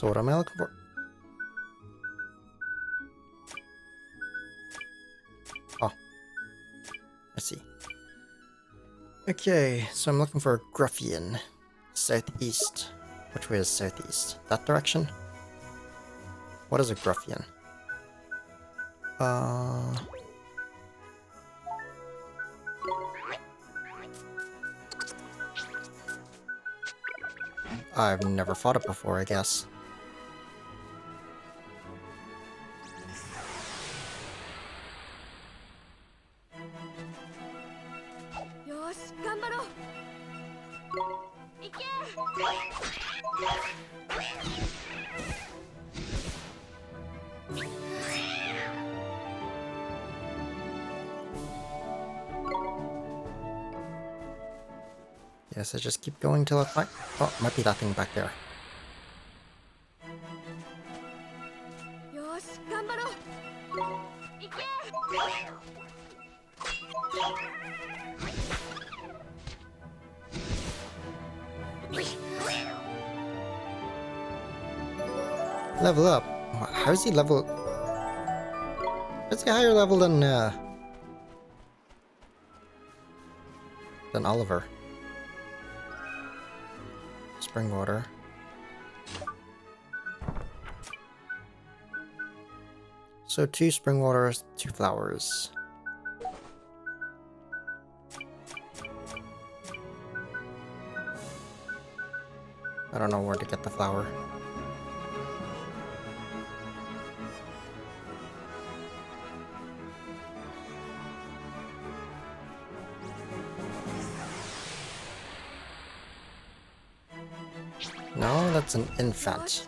So what am I looking for? Oh, I see. Okay, so I'm looking for a Gruffian. Southeast. Which way is southeast? That direction? What is a Gruffian? I've never fought it before, I guess. Guess I just keep going till I find... Oh, might be that thing back there. Level up? How is he level... How's he higher level than Oliver? Spring water. So 2 spring waters, 2 flowers. I don't know where to get the flower. No, that's an infant.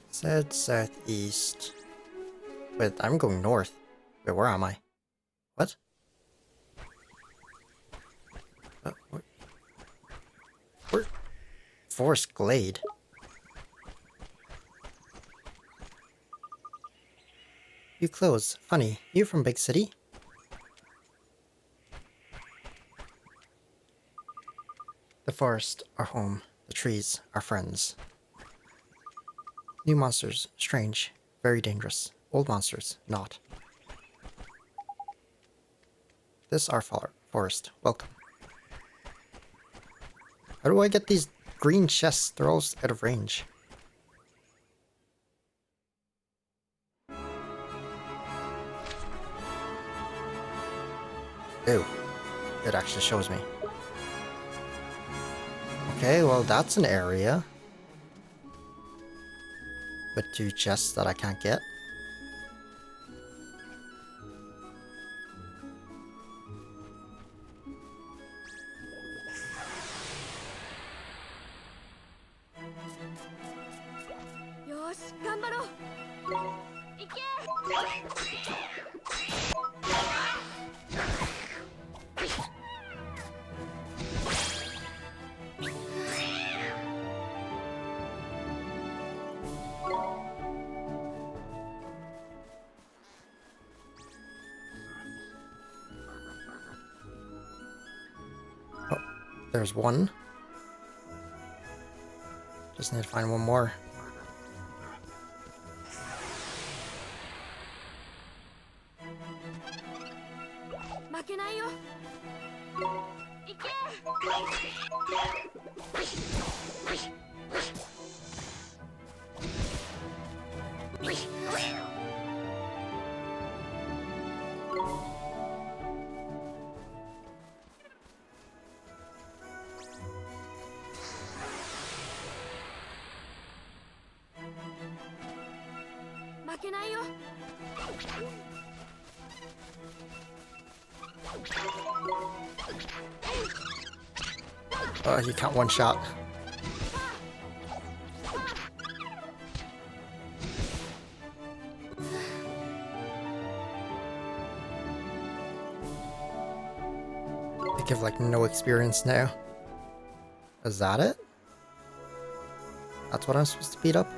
Said southeast. Wait, I'm going north. Wait, where am I? What? Where? Forest Glade. You clothes. Funny. You from big city? The forest, our home. The trees, our friends. New monsters, strange, very dangerous. Old monsters, not. This our forest, welcome. How do I get these green chests? They're all out of range. Ew. It actually shows me. Okay, well that's an area. With 2 chests that I can't get. There's one. Just need to find one more. You can't one shot. give like no experience now. Is that it? That's what I'm supposed to beat up?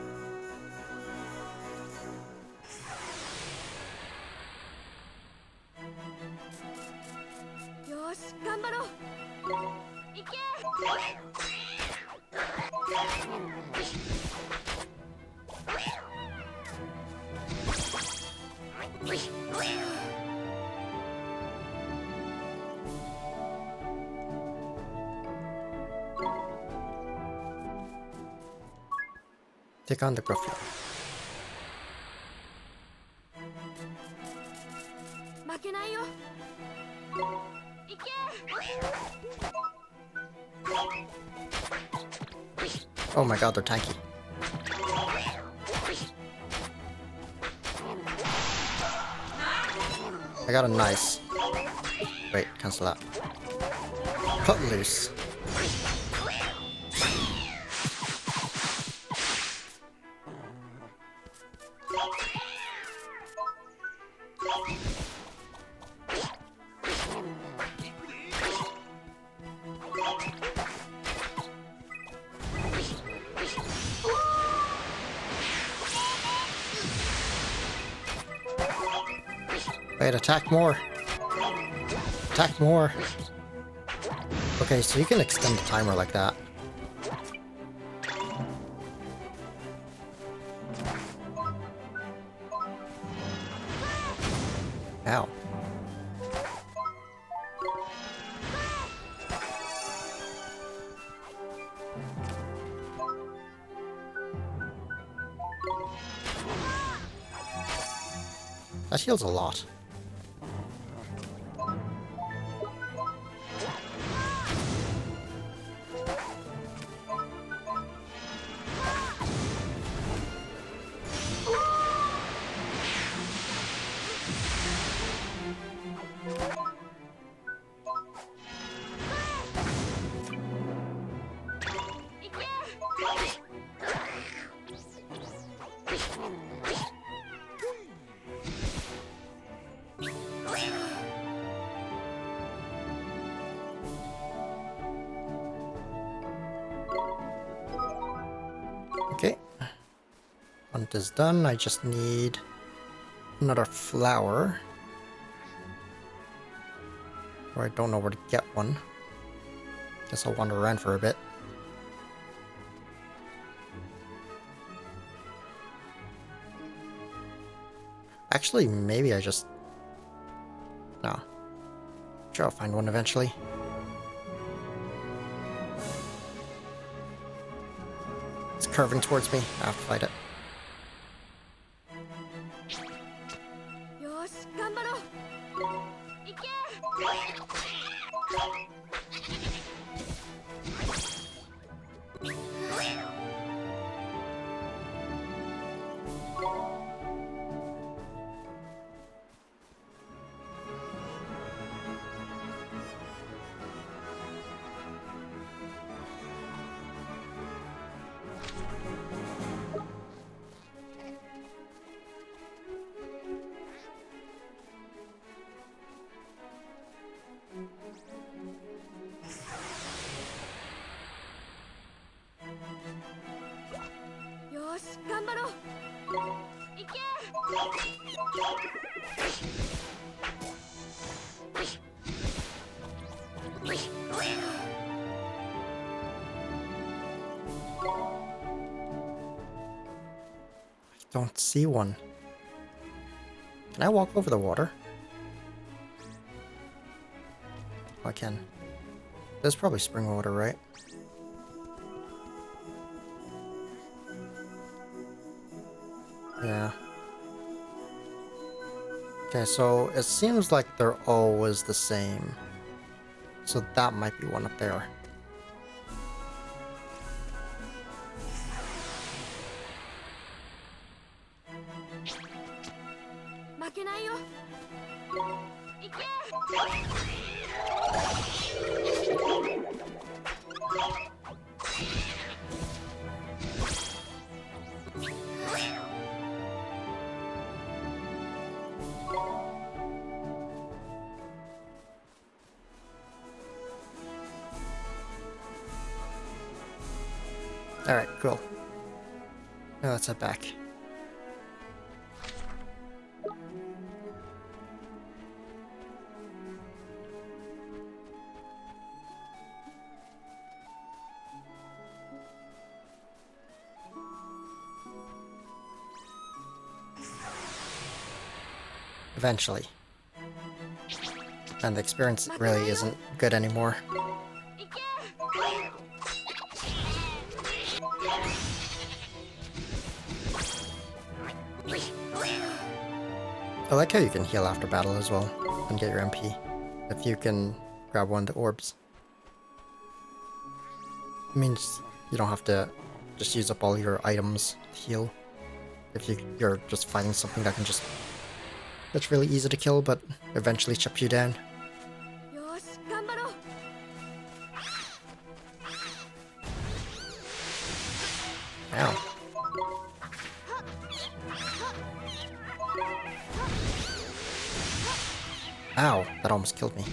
Take on the Gruffy. Oh my god, they're tanky. I got a nice. Wait, cancel that. Cut loose. Wait, attack more. Attack more. Okay, so you can extend the timer like that. Ow. That heals a lot. Okay. Hunt is done. I just need another flower. Or I don't know where to get one. Guess I'll wander around for a bit. Actually, maybe I just... No. Sure, I'll find one eventually. It's curving towards me. I have to fight it. Don't see one. Can I walk over the water? Oh, I can. There's probably spring water, right? Yeah. Okay, so it seems like they're always the same. So that might be one up there. Alright, cool. Now let's head back. Eventually. And the experience really isn't good anymore. I like how you can heal after battle as well, and get your MP, if you can grab one of the orbs. It means you don't have to just use up all your items to heal. If you're just fighting something that's really easy to kill, but eventually chips you down. Ow. Ow, that almost killed me.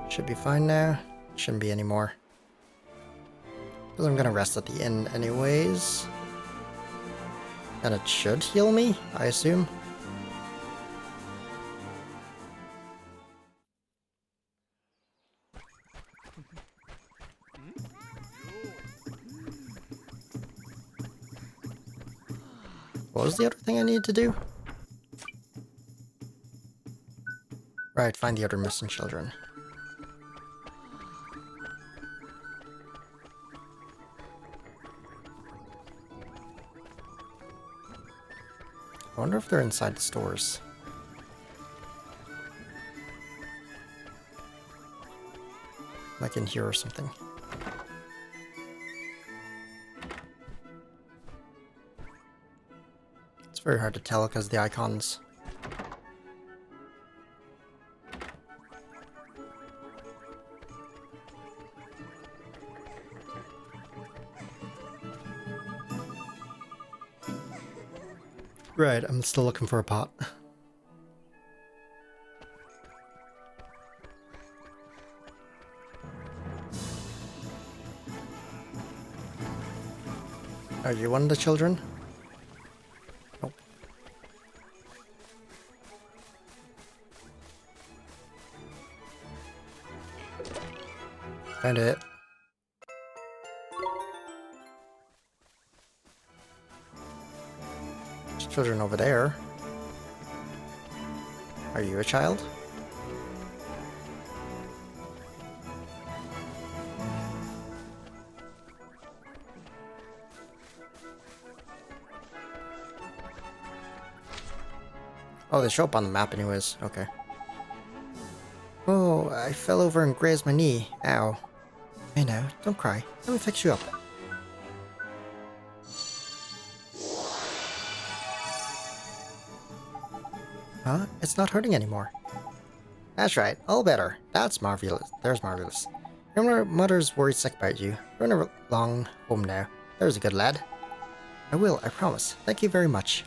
Should be fine now. Shouldn't be anymore. Because I'm gonna rest at the inn anyways. And it should heal me, I assume. What was the other thing I needed to do? Right, find the other missing children. I wonder if they're inside the stores. Like in here or something. It's very hard to tell because the icons. Right, I'm still looking for a pot. Are you one of the children? Nope. Found it. There's children over there. Are you a child? Oh, they show up on the map anyways. Okay. Oh, I fell over and grazed my knee. Ow. Hey now, don't cry. Let me fix you up. Huh? It's not hurting anymore. That's right. All better. That's marvelous. There's marvelous. Your mother's worried sick about you. Run along home now. There's a good lad. I will, I promise. Thank you very much.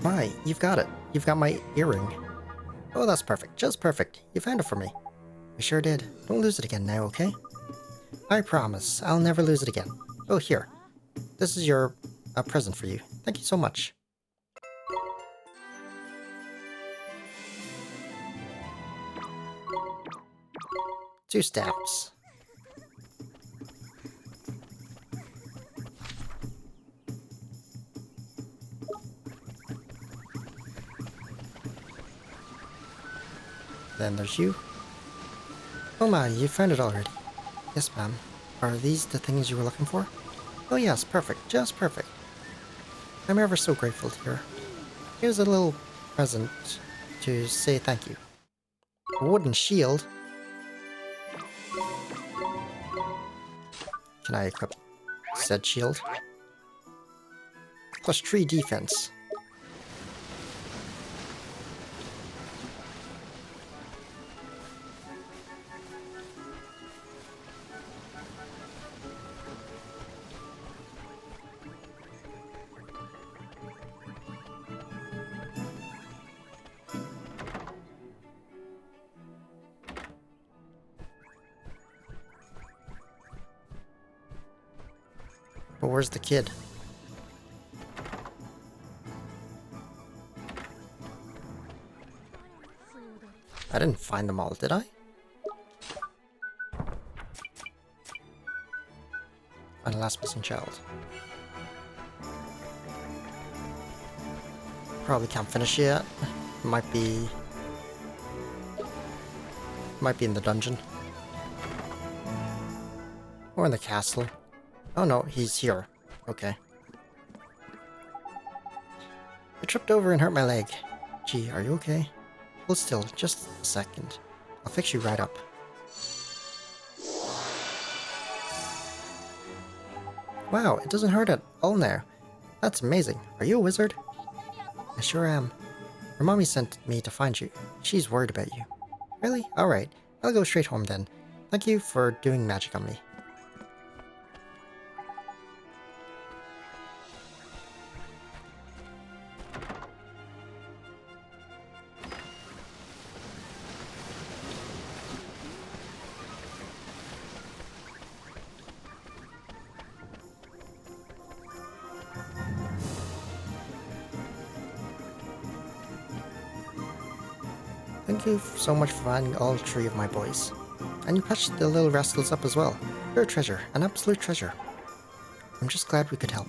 My, you've got it. You've got my earring. Oh, that's perfect. Just perfect. You found it for me. I sure did. Don't lose it again now, okay? I promise. I'll never lose it again. Oh, here. This is your present for you. Thank you so much. Two stamps. Then there's you. Oh my, you found it already. Yes, ma'am. Are these the things you were looking for? Oh yes, perfect. Just perfect. I'm ever so grateful to hear. Here's a little present to say thank you. A wooden shield. Can I equip said shield? Plus 3 defense. But where's the kid? I didn't find them all, did I? Find the last missing child. Probably can't finish it yet. Might be in the dungeon. Or in the castle. Oh no, he's here. Okay. I tripped over and hurt my leg. Gee, are you okay? Hold still, just a second. I'll fix you right up. Wow, it doesn't hurt at all now. That's amazing. Are you a wizard? I sure am. Your mommy sent me to find you. She's worried about you. Really? Alright. I'll go straight home then. Thank you for doing magic on me. Thank you so much for finding all 3 of my boys. And you patched the little rascals up as well. You're a treasure, an absolute treasure. I'm just glad we could help.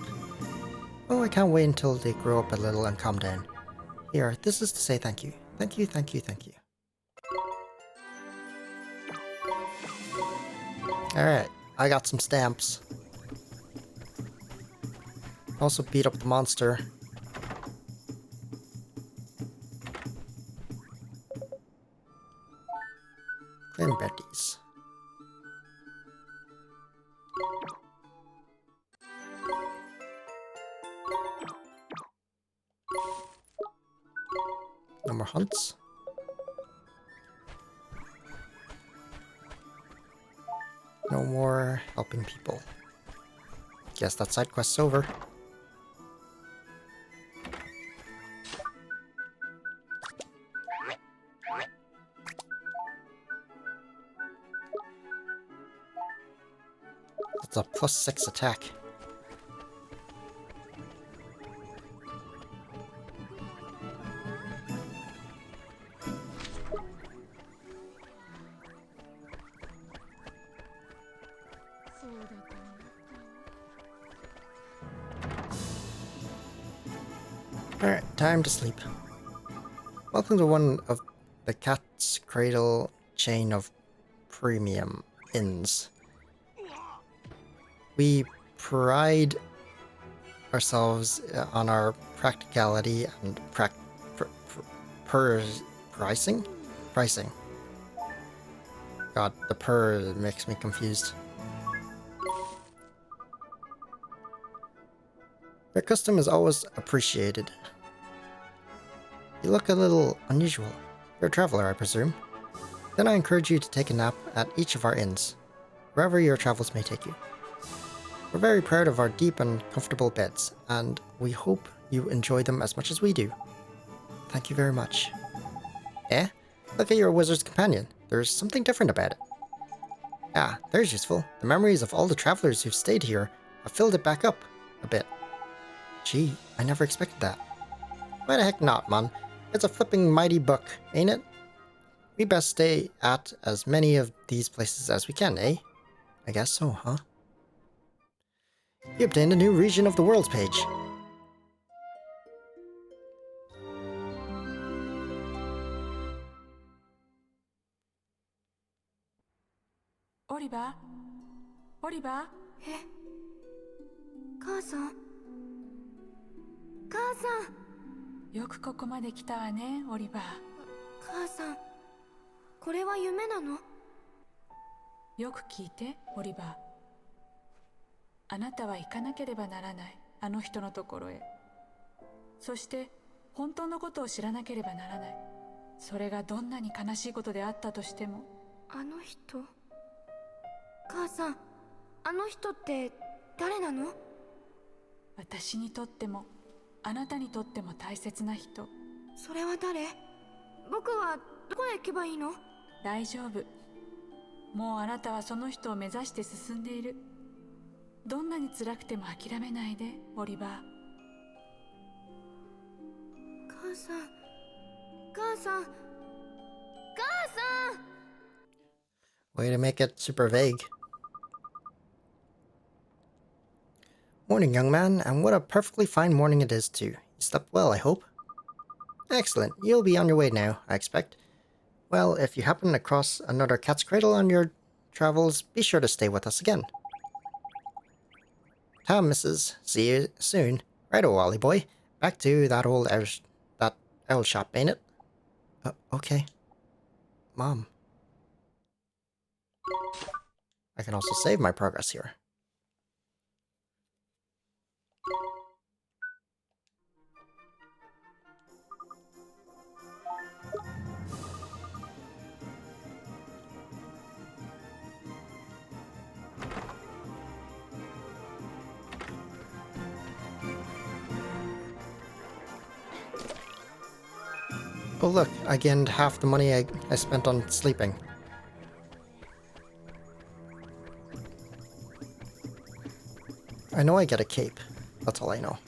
Oh, I can't wait until they grow up a little and calm down. Here, this is to say thank you. Thank you, thank you, thank you. Alright, I got some stamps. Also beat up the monster. Claim Betty's. No more hunts. No more helping people. Guess that side quest's over. That's a +6 attack. Alright, time to sleep. Welcome to one of the Cat's Cradle chain of premium inns. We pride ourselves on our practicality and pricing? Pricing. God, the purr makes me confused. Your custom is always appreciated. You look a little unusual. You're a traveler, I presume. Then I encourage you to take a nap at each of our inns, wherever your travels may take you. We're very proud of our deep and comfortable beds, and we hope you enjoy them as much as we do. Thank you very much. Eh? Look at your wizard's companion. There's something different about it. Ah, there's useful. The memories of all the travelers who've stayed here have filled it back up a bit. Gee, I never expected that. Why the heck not, man? It's a flipping mighty book, ain't it? We best stay at as many of these places as we can, eh? I guess so, huh? You obtained a new region of the world's page. Oliver? Oliver? え、母さん、母さん、よくここまで来たわね、オリバー。母さん、これは夢なの？よく聞いて、オリバー。あなたは行かなければならない、あの人のところへ。そして本当のことを知らなければならない。それがどんなに悲しいことであったとしても。あの人。母さん、あの人って誰なの？私にとってもあなたにとっても大切な人。それは誰？僕はどこへ行けばいいの？大丈夫。もうあなたはその人を目指して進んでいる。どんなに辛くても諦めないで、オリバー。母さん、母さん、母さん。 Way to make it super vague. Morning, young man, and what a perfectly fine morning it is too. You slept well, I hope? Excellent. You'll be on your way now, I expect. Well, if you happen across another cat's cradle on your travels, be sure to stay with us again. Tom, missus. See you soon. Righto, Wally boy. Back to that owl shop, ain't it? Okay. Mom. I can also save my progress here. Oh look, I gained half the money I spent on sleeping. I know I get a cape. That's all I know.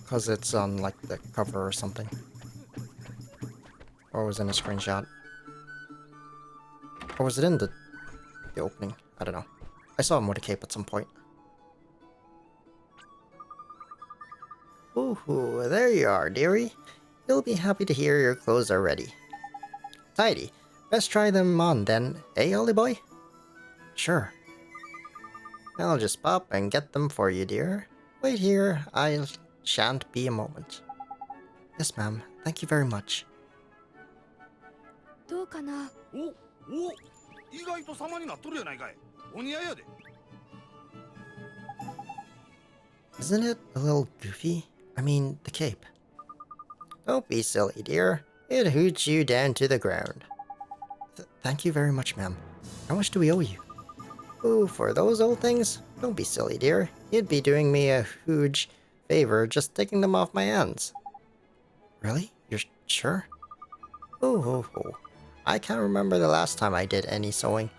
Because it's on, like, the cover or something. Or was in a screenshot. Or was it in the opening? I don't know. I saw him with a cape at some point. Ooh, there you are, dearie. You'll be happy to hear your clothes are ready. Tidy. Best try them on then, eh, Ollie boy? Sure. I'll just pop and get them for you, dear. Wait here, I shan't be a moment. Yes, ma'am. Thank you very much. どうかな？意外と様になっとるやないかい。お似合いやで。Isn't it a little goofy? I mean, the cape. Don't be silly, dear. It hoots you down to the ground. Thank you very much, ma'am. How much do we owe you? Ooh, for those old things? Don't be silly, dear. You'd be doing me a huge favor just taking them off my hands. Really? You're sure? Oh. I can't remember the last time I did any sewing.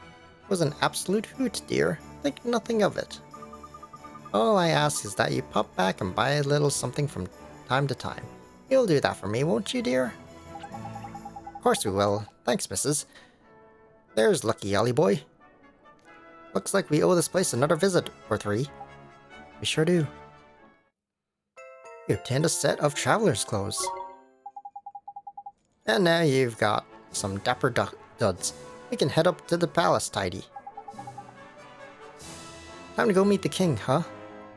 It was an absolute hoot, dear. Think nothing of it. All I ask is that you pop back and buy a little something from time to time. You'll do that for me, won't you, dear? Of course we will. Thanks, missus. There's lucky Ollie boy. Looks like we owe this place another visit or 3. We sure do. You obtained a set of traveler's clothes. And now you've got some dapper duds. We can head up to the palace, Tidy. Time to go meet the king, huh?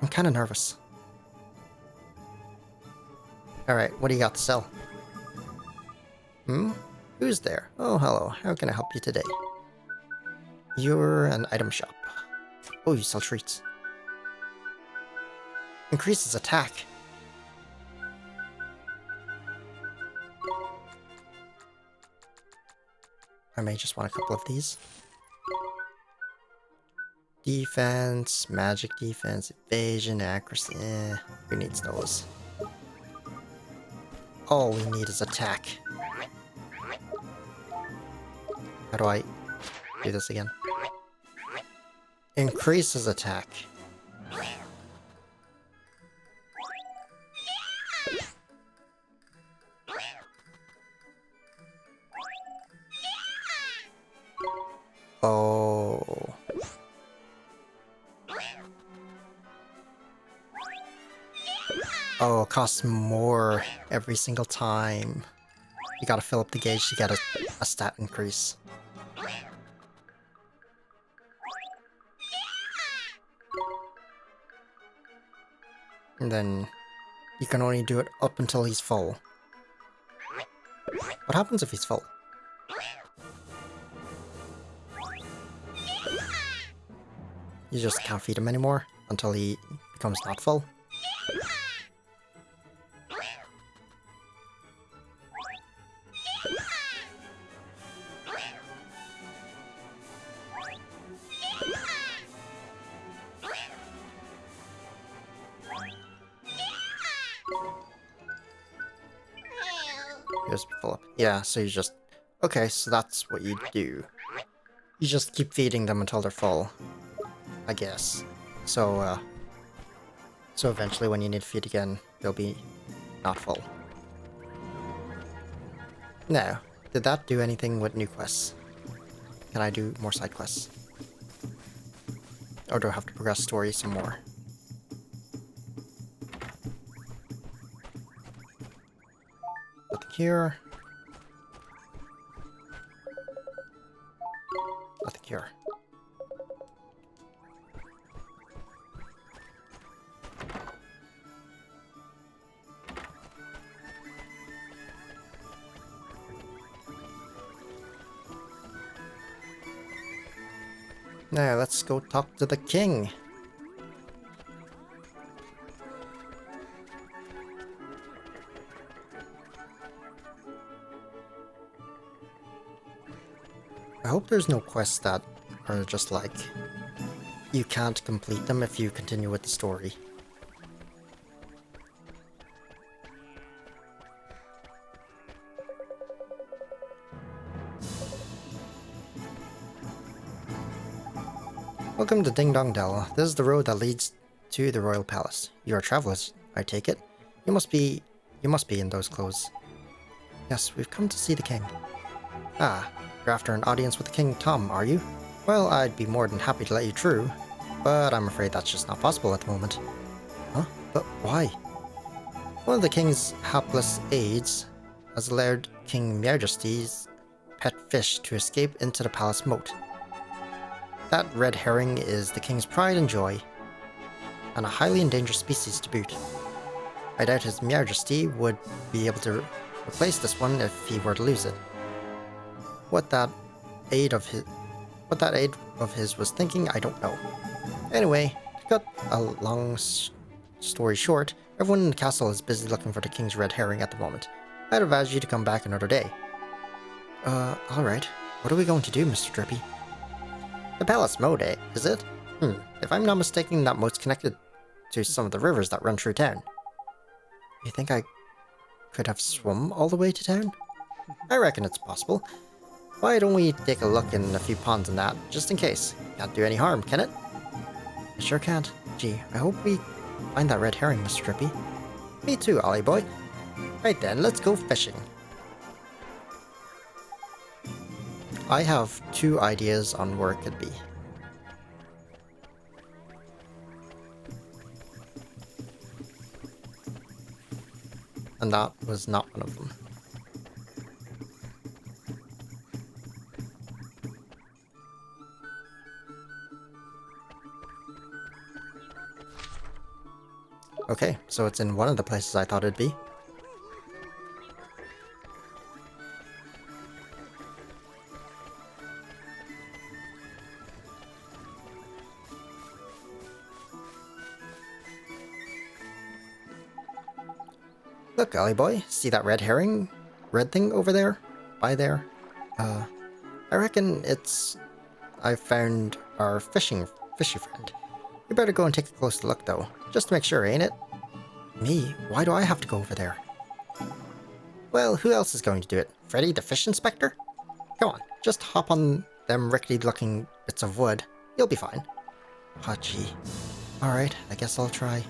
I'm kinda nervous. Alright, what do you got to sell? Who's there? Oh, hello. How can I help you today? You're an item shop. Oh, you sell treats. Increases attack. I may just want a couple of these. Defense, magic defense, evasion, accuracy. Who needs those? All we need is attack. How do I do this again? Increases attack. Oh. Oh, it costs more every single time. You gotta fill up the gauge to get a stat increase. And then you can only do it up until he's full. What happens if he's full? You just can't feed him anymore until he becomes not full. Just full up. Yeah, so you just... Okay, so that's what you do. You just keep feeding them until they're full, I guess. So, so eventually when you need to feed again, they'll be not full. Now, did that do anything with new quests? Can I do more side quests? Or do I have to progress story some more? Nothing here. Nothing here. Now let's go talk to the king. I hope there's no quests that are just like, you can't complete them if you continue with the story. Welcome to Ding Dong Dell. This is the road that leads to the royal palace. You are travelers, I take it. You must be in those clothes. Yes, we've come to see the king. Ah, you're after an audience with the King Tom, are you? Well, I'd be more than happy to let you through, but I'm afraid that's just not possible at the moment. Huh? But why? One of the king's hapless aides has allowed King Majesty's pet fish to escape into the palace moat. That red herring is the king's pride and joy, and a highly endangered species to boot. I doubt His Majesty would be able to replace this one if he were to lose it. What that aide of his was thinking, I don't know. Anyway, to cut a long story short, everyone in the castle is busy looking for the king's red herring at the moment. I'd advise you to come back another day. Alright. What are we going to do, Mr. Drippy? The palace moat, eh? Is it? If I'm not mistaken, that moat's connected to some of the rivers that run through town. You think I could have swum all the way to town? I reckon it's possible. Why don't we take a look in a few ponds and that, just in case? Can't do any harm, can it? It sure can't. Gee, I hope we find that red herring, Mr. Drippy. Me too, Ollie boy. Right then, let's go fishing. I have 2 ideas on where it could be. And that was not one of them. Okay, so it's in one of the places I thought it'd be. Look, Ollie boy, see that red herring? Red thing over there? By there? I reckon it's... I found our fishy friend. You better go and take a close look though, just to make sure, ain't it? Me? Why do I have to go over there? Well, who else is going to do it? Freddy the fish inspector? Come on, just hop on them rickety looking bits of wood. You'll be fine. Oh gee. Alright, I guess I'll try.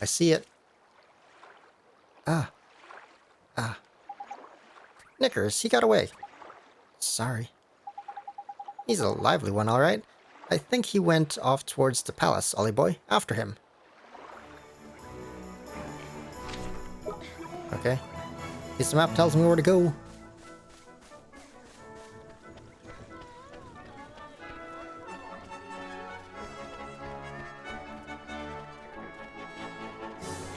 I see it. Ah. Knickers, he got away. Sorry. He's a lively one, alright. I think he went off towards the palace, Ollie boy. After him. Okay. This map tells me where to go.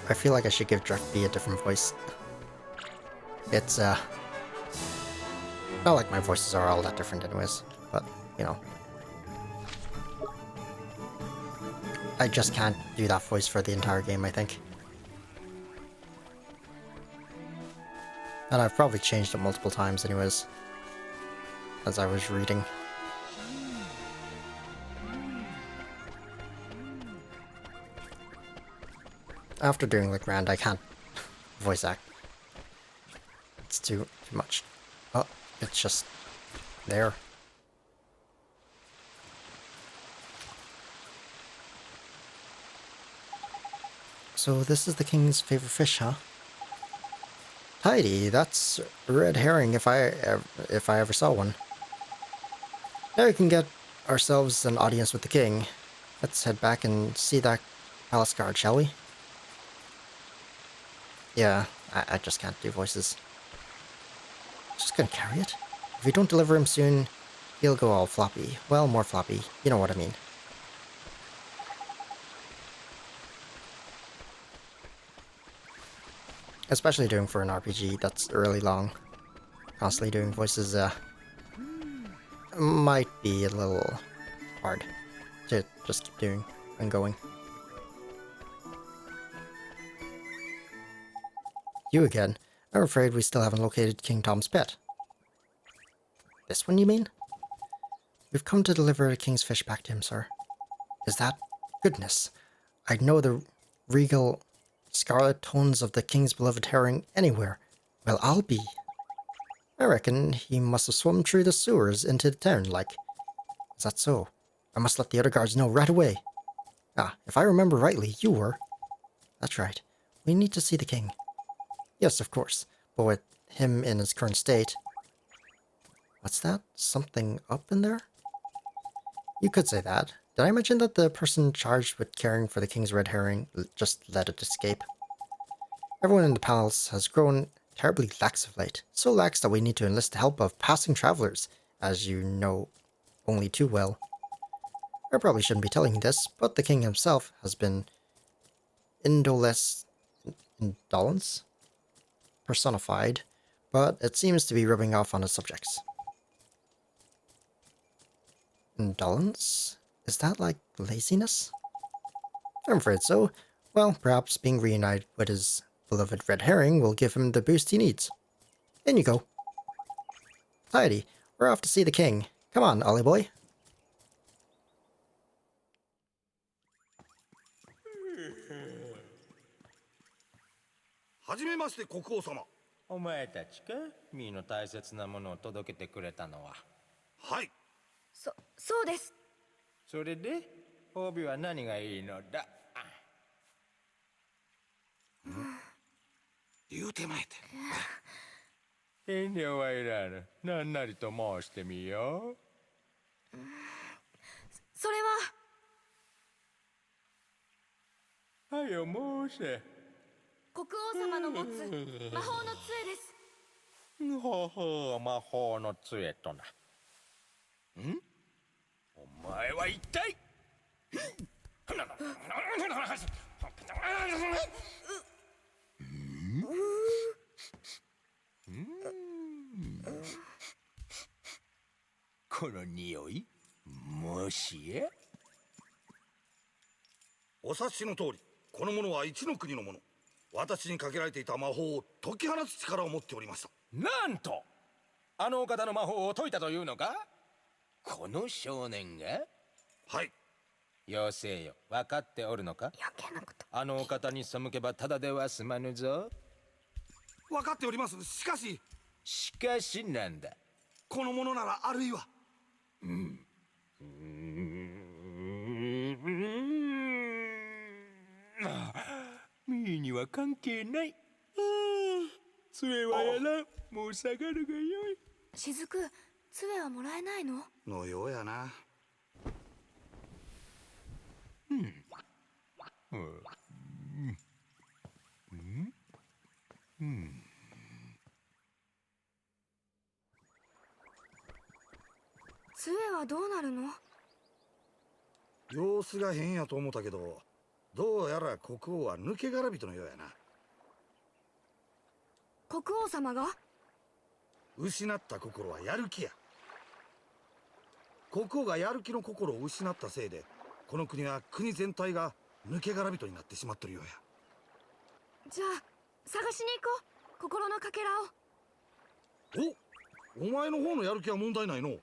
I feel like I should give Drippy a different voice. It's, Not like my voices are all that different anyways, but, you know. I just can't do that voice for the entire game, I think. And I've probably changed it multiple times anyways, as I was reading. After doing the Grand, I can't voice act. It's too much. Oh, it's just there. So this is the king's favorite fish, huh? Tidy, that's a red herring if I ever saw one. Now we can get ourselves an audience with the king. Let's head back and see that palace guard, shall we? Yeah, I just can't do voices. Just gonna carry it. If we don't deliver him soon, he'll go all floppy. Well, more floppy. You know what I mean. Especially doing for an RPG that's really long. Constantly doing voices, might be a little hard to just keep doing and going. You again? I'm afraid we still haven't located King Tom's pet. This one, you mean? We've come to deliver the king's fish back to him, sir. Is that... Goodness. I'd know the regal scarlet tones of the king's beloved herring anywhere. Well, I'll be. I reckon he must have swum through the sewers into the town, like. Is that so? I must let the other guards know right away. Ah, if I remember rightly, you were. That's right. We need to see the king. Yes, of course. But with him in his current state... What's that? Something up in there? You could say that. Did I mention that the person charged with caring for the king's red herring just let it escape? Everyone in the palace has grown terribly lax of late. So lax that we need to enlist the help of passing travelers, as you know only too well. I probably shouldn't be telling you this, but the king himself has been indolence personified, but it seems to be rubbing off on his subjects. Indolence? Is that like laziness? I'm afraid so. Well, perhaps being reunited with his beloved red herring will give him the boost he needs. In you go. Tidy, we're off to see the king. Come on, Ollie boy.はじめまして国王様。お前たちかミーの大切なものを届けてくれたのは。はい。そうです。それで褒美は何がいいのだ。言うてまえて。遠慮はいらぬ。何なりと申してみよう。それは。はよ申せ。国王様の持つ魔法の杖です。ほほう、魔法の杖とな。ん？お前は一体この匂いもしやお察しの通り、この者は一の国の者。私にかけられていた魔法を解き放つ力を持っておりました。なんとあのお方の魔法を解いたというのか。この少年が。はい。妖精よ、分かっておるのか。余計なこと。あのお方に背けばただでは済まぬぞ。分かっております。しかし。しかしなんだ。この者ならあるいは。ミーには関係ない。杖はやら、もう下がるがよい。雫、杖はもらえないの？のようやな。杖はどうなるの？様子が変やと思ったけど、どうやら国王は抜け殻人のようやな。国王様が？失った心はやる気や。国王がやる気の心を失ったせいで、この国は国全体が抜け殻人になってしまっとるようや。じゃあ探しに行こう、心のかけらを。お前の方のやる気は問題ないの。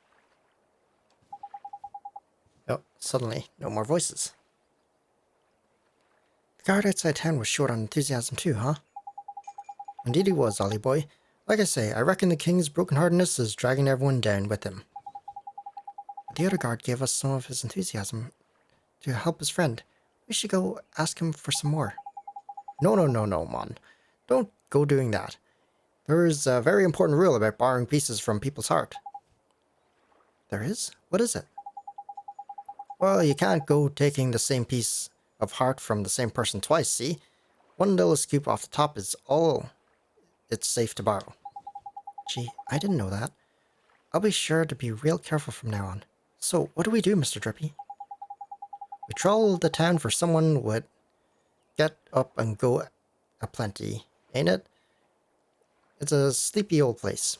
Oh, suddenly, no more voices. The guard outside town was short on enthusiasm too, huh? Indeed he was, Ollie boy. Like I say, I reckon the king's brokenheartedness is dragging everyone down with him. The other guard gave us some of his enthusiasm to help his friend. We should go ask him for some more. No, Mon. Don't go doing that. There is a very important rule about borrowing pieces from people's heart. There is? What is it? Well, you can't go taking the same piece of heart from the same person twice, see? One little scoop off the top is all it's safe to borrow. Gee, I didn't know that. I'll be sure to be real careful from now on. So, what do we do, Mr. Drippy? We trawl the town for someone with get up and go aplenty, ain't it? It's a sleepy old place.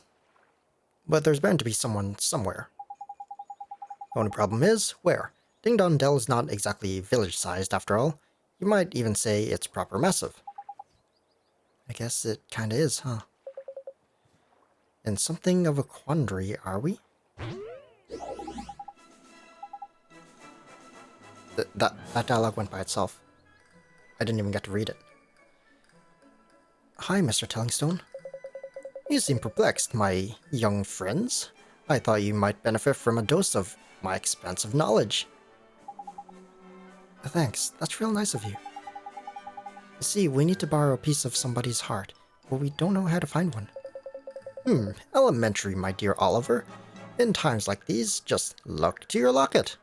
But there's bound to be someone somewhere. The only problem is, where? Ding Dong Dell is not exactly village-sized after all. You might even say it's proper massive. I guess it kinda is, huh? In something of a quandary, are we? That dialogue went by itself. I didn't even get to read it. Hi, Mr. Tellingstone. You seem perplexed, my young friends. I thought you might benefit from a dose of my expansive knowledge. Thanks, that's real nice of you. You see, we need to borrow a piece of somebody's heart, but we don't know how to find one. Elementary, my dear Oliver. In times like these, just look to your locket.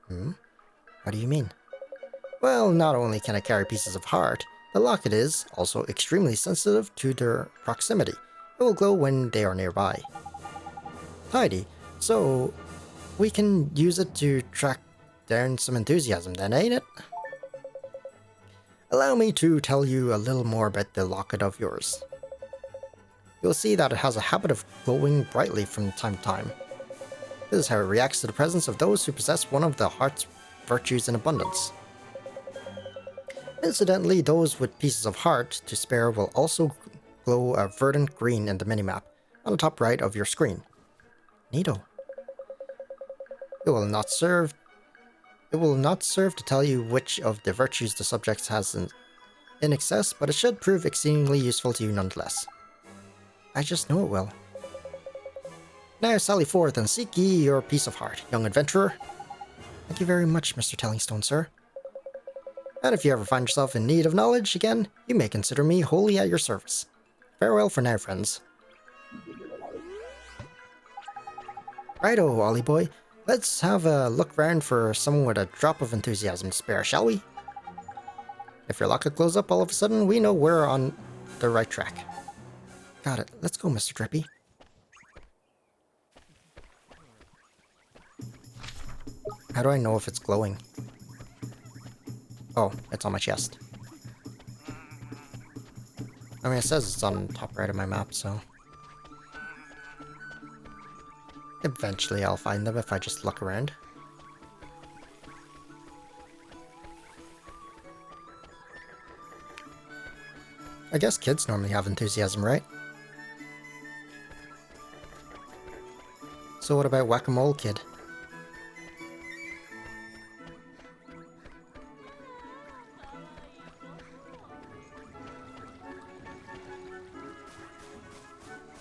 What do you mean? Well, not only can it carry pieces of heart, the locket is also extremely sensitive to their proximity. It will glow when they are nearby. Tidy. So, we can use it to track down some enthusiasm then, ain't it? Allow me to tell you a little more about the locket of yours. You'll see that it has a habit of glowing brightly from time to time. This is how it reacts to the presence of those who possess one of the heart's virtues in abundance. Incidentally, those with pieces of heart to spare will also glow a verdant green in the minimap on the top right of your screen. Neato. It will not serve to tell you which of the virtues the subject has in excess, but it should prove exceedingly useful to you nonetheless. I just know it will. Now sally forth and seek ye your piece of heart, young adventurer. Thank you very much, Mr. Tellingstone, sir. And if you ever find yourself in need of knowledge again, you may consider me wholly at your service. Farewell for now, friends. Righto, Ollie boy. Let's have a look round for someone with a drop of enthusiasm to spare, shall we? If your locket glows up all of a sudden, we know we're on the right track. Got it. Let's go, Mr. Drippy. How do I know if it's glowing? Oh, it's on my chest. I mean, it says it's on the top right of my map, so... Eventually I'll find them if I just look around. I guess kids normally have enthusiasm, right? So what about Whack-A-Mole Kid?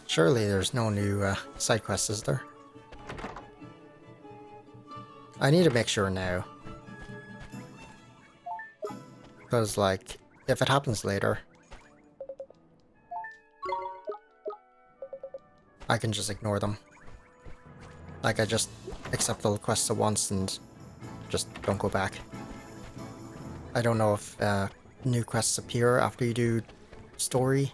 Surely there's no new side quests, is there? I need to make sure now. Because, like, if it happens later, I can just ignore them. Like, I just accept all the quests at once and just don't go back. I don't know if new quests appear after you do story.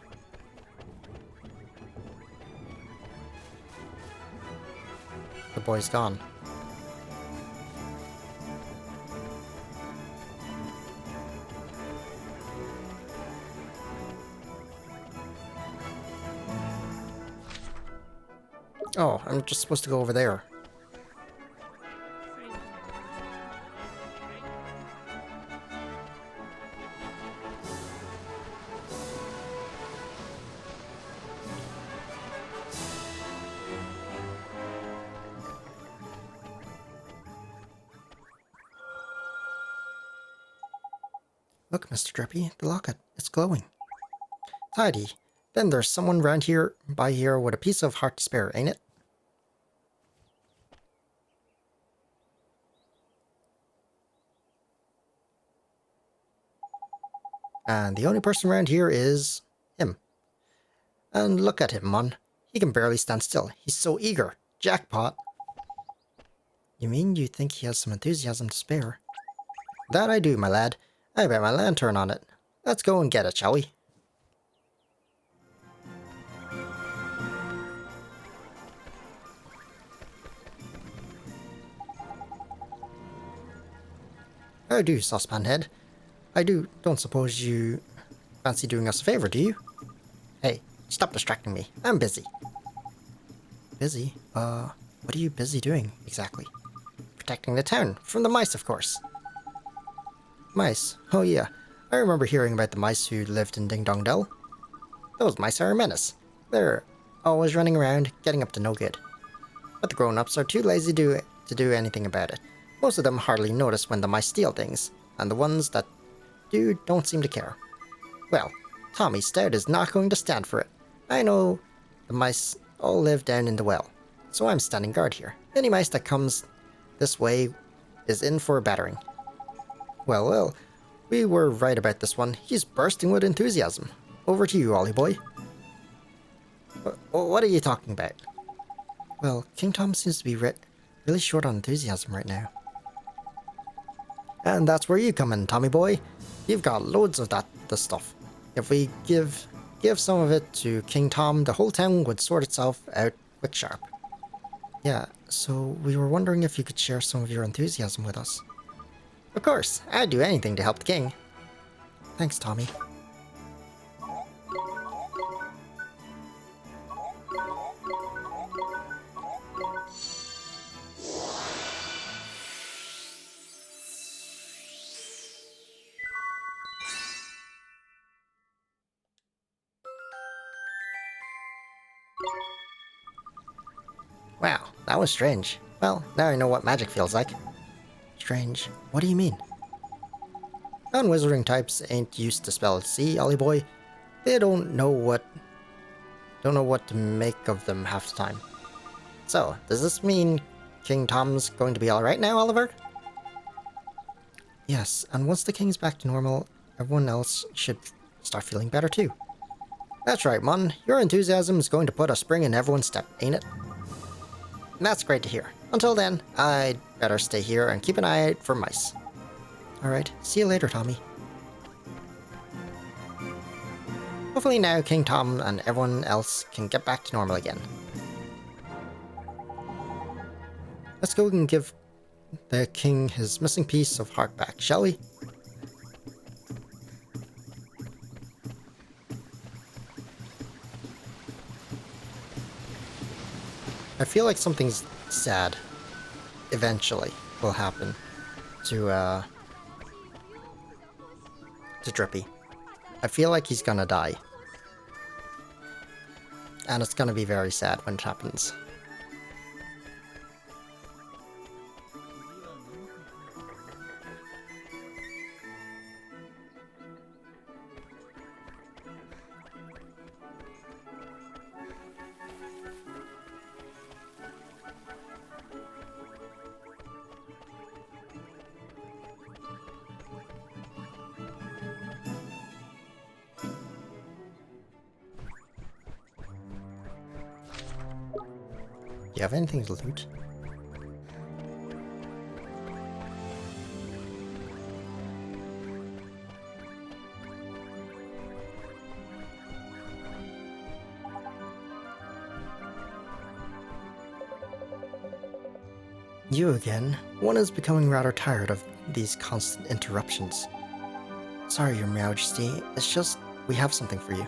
The boy's gone. just supposed to go over there. Look, Mr. Drippy, the locket. It's glowing. Tidy. Then there's someone round here, by here, with a piece of heart to spare, ain't it? And the only person around here is him. And look at him, man. He can barely stand still. He's so eager. Jackpot. You mean you think he has some enthusiasm to spare? That I do, my lad. I bet my lantern on it. Let's go and get it, shall we? How do, Saucepan Head? Don't suppose you fancy doing us a favor, do you? Hey, stop distracting me. I'm busy. Busy? What are you busy doing, exactly? Protecting the town. From the mice, of course. Mice? Oh yeah. I remember hearing about the mice who lived in Ding Dong Dell. Those mice are a menace. They're always running around, getting up to no good. But the grown-ups are too lazy to do anything about it. Most of them hardly notice when the mice steal things, and the ones that do don't seem to care. Well, Tommy Stout is not going to stand for it. I know the mice all live down in the well, so I'm standing guard here. Any mice that comes this way is in for a battering. Well, we were right about this one. He's bursting with enthusiasm. Over to you, Ollie boy. What are you talking about? Well, King Tom seems to be really short on enthusiasm right now. And that's where you come in, Tommy boy. You've got loads of this stuff. If we give some of it to King Tom, the whole town would sort itself out quick sharp. Yeah, so we were wondering if you could share some of your enthusiasm with us. Of course, I'd do anything to help the king. Thanks, Tommy. Wow, that was strange. Well, now I know what magic feels like. Strange? What do you mean? Non-wizarding types ain't used to spell at sea, Ollie boy. They don't know what to make of them half the time. So, does this mean King Tom's going to be alright now, Oliver? Yes, and once the king's back to normal, everyone else should start feeling better too. That's right, Mon. Your enthusiasm is going to put a spring in everyone's step, ain't it? That's great to hear. Until then, I'd better stay here and keep an eye out for mice. Alright, see you later, Tommy. Hopefully now King Tom and everyone else can get back to normal again. Let's go and give the king his missing piece of heart back, shall we? I feel like something sad eventually will happen to Drippy. I feel like he's gonna die. And it's gonna be very sad when it happens. Do you have anything to loot? You again. One is becoming rather tired of these constant interruptions. Sorry, Your Majesty. It's just, we have something for you.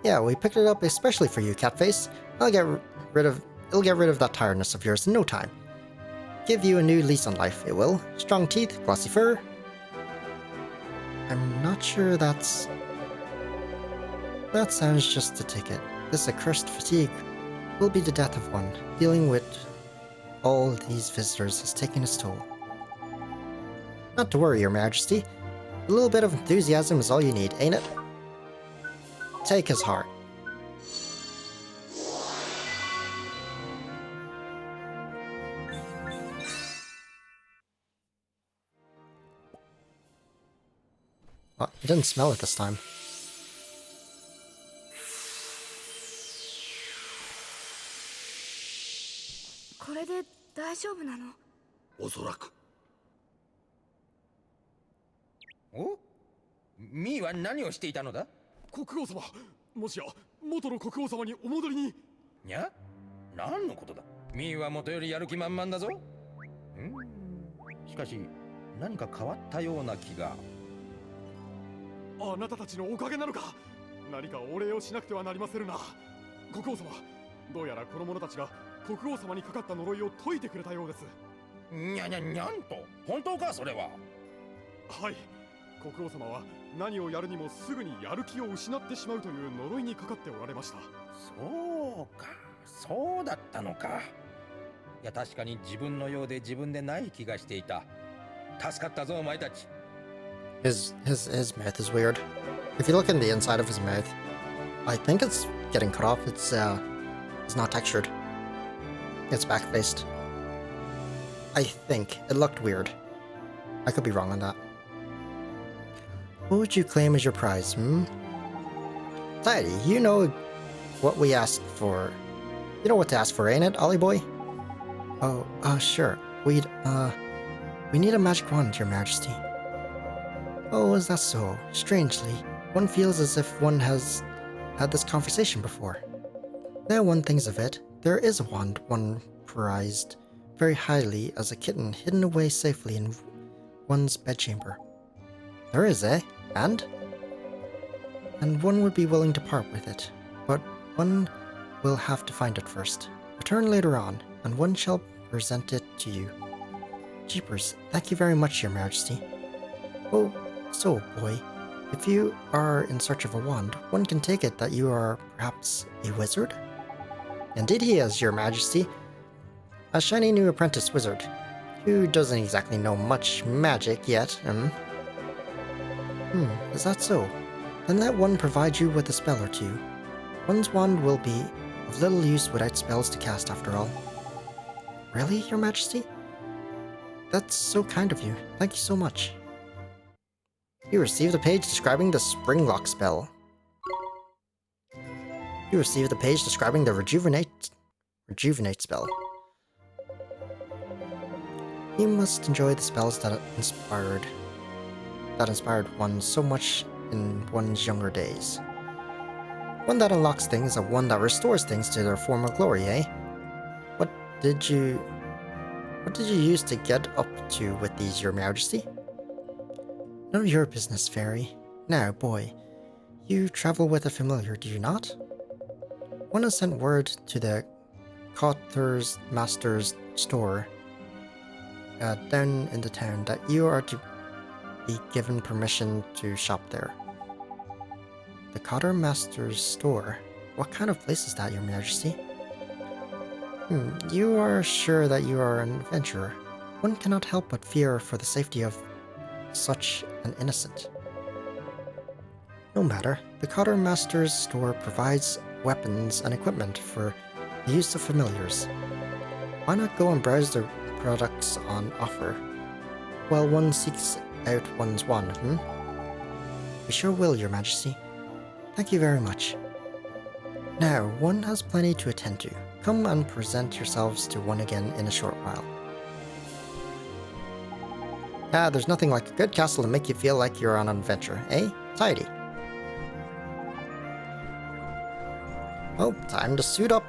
Yeah, we picked it up especially for you, Catface. I'll get rid of It'll get rid of that tiredness of yours in no time. Give you a new lease on life, it will. Strong teeth, glossy fur. I'm not sure that's... That sounds just a ticket. This accursed fatigue will be the death of one. Dealing with all these visitors has taken its toll. Not to worry, Your Majesty. A little bit of enthusiasm is all you need, ain't it? Take his heart. Oh, he didn't smell it this time.おそらく。お？ミーは何をしていたのだ？国王様、もしや元の国王様にお戻りに。いや、何のことだ？ミーは元よりやる気満々だぞ。しかし何か変わったような気が。あなたたちのおかげなのか。何かお礼をしなくてはなりませんな。国王様、どうやらこの者たちが国王様にかかった呪いを解いてくれたようです。にゃんと、本当かそれは。はい、国王様は何をやるにもすぐにやる気を失ってしまうという呪いにかかっておられました。そうか、そうだったのか。いや、確かに自分のようで自分でない気がしていた。助かったぞお前たち。His mouth is weird. If you look in the inside of his mouth, I think it's getting cut off. It's not textured. It's back-faced. I think it looked weird. I could be wrong on that. What would you claim as your prize, Tidy, you know what we asked for. You know what to ask for, ain't it, Ollie boy? Oh, sure. We need a magic wand, Your Majesty. Oh, is that so? Strangely, one feels as if one has had this conversation before. Now one thinks of it, there is a wand one prized very highly as a kitten hidden away safely in one's bedchamber. There is, eh? And one would be willing to part with it, but one will have to find it first. Return later on, and one shall present it to you. Jeepers, thank you very much, Your Majesty. Oh, so, boy, if you are in search of a wand, one can take it that you are perhaps a wizard? Indeed he is, Your Majesty. A shiny new apprentice wizard, who doesn't exactly know much magic yet, is that so? Then let one provide you with a spell or two. One's wand will be of little use without spells to cast after all. Really, Your Majesty? That's so kind of you. Thank you so much. You received a page describing the Springlock spell. You received a page describing the Rejuvenate spell. You must enjoy the spells that inspired one so much in one's younger days. One that unlocks things and one that restores things to their former glory, eh? What did you use to get up to with these, Your Majesty? None of your business, Fairy. Now, boy, you travel with a familiar, do you not? One has sent word to the Cotter's Master's store down in the town that you are to be given permission to shop there. The Cotter Master's store? What kind of place is that, Your Majesty? You are sure that you are an adventurer. One cannot help but fear for the safety of such an innocent. No matter, the Cotter Master's store provides weapons and equipment for the use of familiars. Why not go and browse the products on offer while one seeks out one's wand, We sure will, Your Majesty. Thank you very much. Now, one has plenty to attend to. Come and present yourselves to one again in a short while. There's nothing like a good castle to make you feel like you're on an adventure, eh? Tidy. Oh, time to suit up.